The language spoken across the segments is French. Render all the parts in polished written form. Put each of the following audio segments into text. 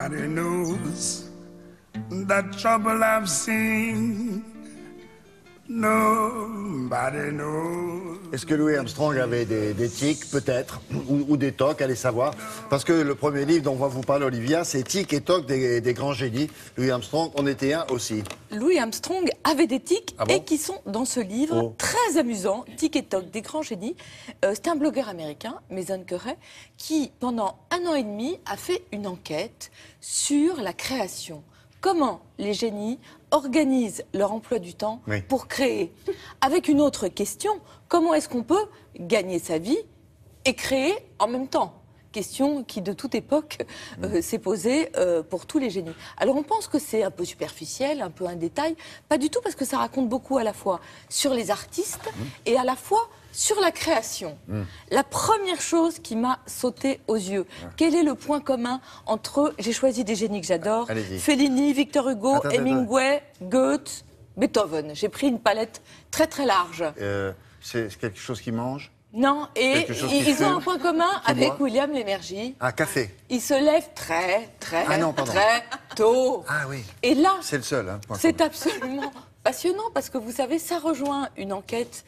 Nobody knows the trouble I've seen. Nobody knows. Est-ce que Louis Armstrong avait des tics, peut-être, ou des tocs, allez savoir? Parce que le premier livre dont on va vous parler, Olivia, c'est Tics et tocs des grands génies. Louis Armstrong en était un aussi. Louis Armstrong avait des tics Ah bon? et qui sont dans ce livre très amusant, Tics et tocs des grands génies. C'est un blogueur américain, Mason Currey, qui, pendant 1 an et demi, a fait une enquête sur la création. Comment les génies organisent leur emploi du temps pour créer. Avec une autre question, comment est-ce qu'on peut gagner sa vie et créer en même temps? Question qui, de toute époque, s'est posée pour tous les génies. Alors, on pense que c'est un peu superficiel, un peu un détail. Pas du tout, parce que ça raconte beaucoup à la fois sur les artistes et à la fois sur la création. La première chose qui m'a sauté aux yeux, quel est le point commun entre, j'ai choisi des génies que j'adore, Fellini, Victor Hugo, Hemingway, Goethe, Beethoven. J'ai pris une palette très très large. C'est quelque chose qui mange? Non, et ils ont un point commun avec William Lémergie. Un café. Ils se lèvent très tôt. Ah oui. Et là, c'est le seul. Hein, c'est absolument passionnant parce que vous savez, ça rejoint une enquête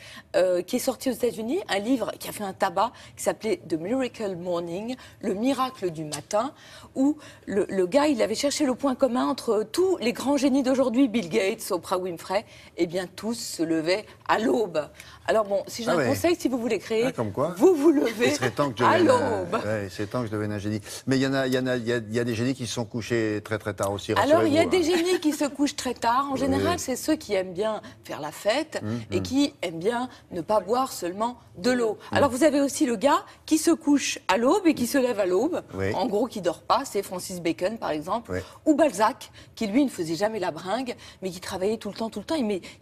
qui est sortie aux États-Unis, un livre qui a fait un tabac qui s'appelait The Miracle Morning, le miracle du matin, où le gars, il avait cherché le point commun entre tous les grands génies d'aujourd'hui, Bill Gates, Oprah Winfrey, et bien tous se levaient à l'aube. Alors bon, si j'ai un conseil, si vous voulez créer, comme quoi, vous levez à l'aube. C'est temps que je devienne un génie. Mais il y a des génies qui se sont couchés très très tard aussi. Alors il y a des génies qui se couchent très tard. En général, c'est ceux qui aiment bien faire la fête et qui aiment bien ne pas boire seulement de l'eau. Alors vous avez aussi le gars qui se couche à l'aube et qui se lève à l'aube. En gros, qui dort pas. C'est Francis Bacon, par exemple. Ou Balzac, qui lui ne faisait jamais la bringue, mais qui travaillait tout le temps.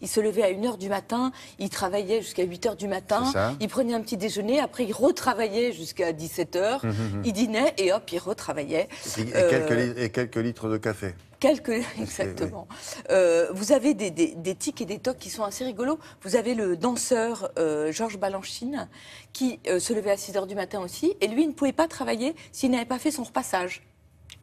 Il se levait à 1h du matin, il travaillait jusqu'à 8h du matin, il prenait un petit déjeuner, après il retravaillait jusqu'à 17h, il dînait et hop, il retravaillait. Et quelques litres de café. Exactement. Vous avez des tics et des tocs qui sont assez rigolos. Vous avez le danseur Georges Balanchine qui se levait à 6h du matin aussi, et lui, il ne pouvait pas travailler s'il n'avait pas fait son repassage.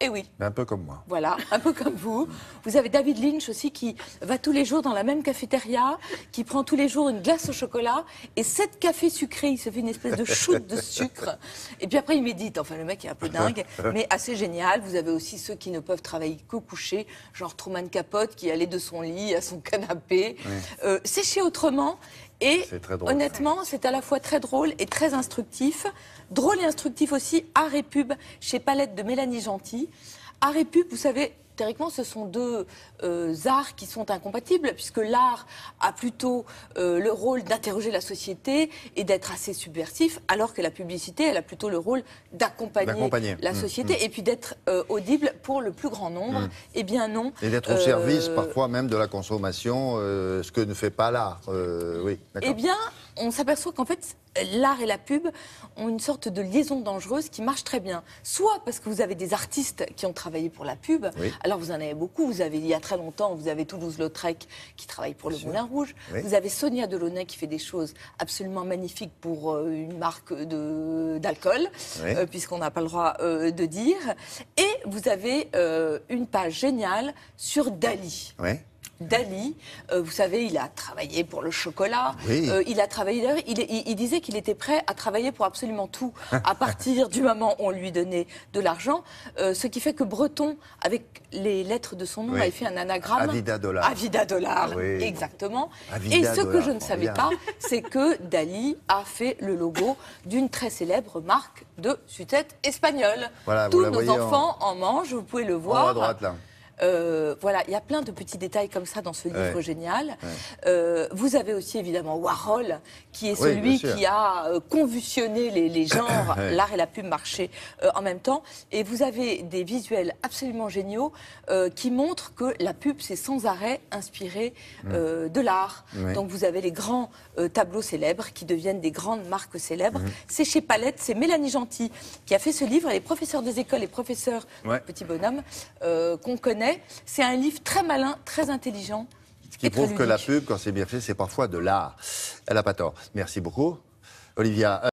Eh oui. Un peu comme moi. Voilà, un peu comme vous. Vous avez David Lynch aussi qui va tous les jours dans la même cafétéria, qui prend tous les jours une glace au chocolat et 7 cafés sucrés. Il se fait une espèce de shoot de sucre. Et puis après, il médite. Enfin, le mec est un peu dingue, mais assez génial. Vous avez aussi ceux qui ne peuvent travailler que couchés, genre Truman Capote qui allait de son lit à son canapé. Sécher autrement. Et honnêtement, c'est à la fois très drôle et très instructif. Drôle et instructif aussi, Art et Pub, chez Palette de Mélanie Gentil. Art et Pub, vous savez, théoriquement, ce sont deux arts qui sont incompatibles, puisque l'art a plutôt le rôle d'interroger la société et d'être assez subversif, alors que la publicité, elle a plutôt le rôle d'accompagner la société et puis d'être audible pour le plus grand nombre. Eh bien non. Et d'être au service, parfois même, de la consommation, ce que ne fait pas l'art. Eh bien, on s'aperçoit qu'en fait, l'art et la pub ont une sorte de liaison dangereuse qui marche très bien. Soit parce que vous avez des artistes qui ont travaillé pour la pub. Alors vous en avez beaucoup. Vous avez, il y a très longtemps, vous avez Toulouse-Lautrec qui travaille pour le Moulin Rouge. Vous avez Sonia Delaunay qui fait des choses absolument magnifiques pour une marque d'alcool, puisqu'on n'a pas le droit de dire. Et vous avez une page géniale sur Dali. Dali, vous savez, il a travaillé pour le chocolat, il a travaillé, il disait qu'il était prêt à travailler pour absolument tout, à partir du moment où on lui donnait de l'argent, ce qui fait que Breton, avec les lettres de son nom, avait fait un anagramme. Avida Dollar. Avida Dollar, exactement. Et ce que je ne savais pas, c'est que Dali a fait le logo d'une très célèbre marque de sucette espagnole. Voilà, tous nos enfants en mangent, vous pouvez le voir. En haut à droite, là. Voilà, il y a plein de petits détails comme ça dans ce livre génial. Vous avez aussi évidemment Warhol, qui est celui qui a convulsionné les genres, l'art et la pub marchaient en même temps. Et vous avez des visuels absolument géniaux qui montrent que la pub s'est sans arrêt inspirée de l'art. Donc vous avez les grands tableaux célèbres qui deviennent des grandes marques célèbres. C'est chez Palette, c'est Mélanie Gentil qui a fait ce livre. Les professeurs des écoles et professeurs, petits bonhommes, qu'on connaît. C'est un livre très malin, très intelligent. Ce qui prouve que la pub, quand c'est bien fait, c'est parfois de l'art. Elle n'a pas tort. Merci beaucoup, Olivia.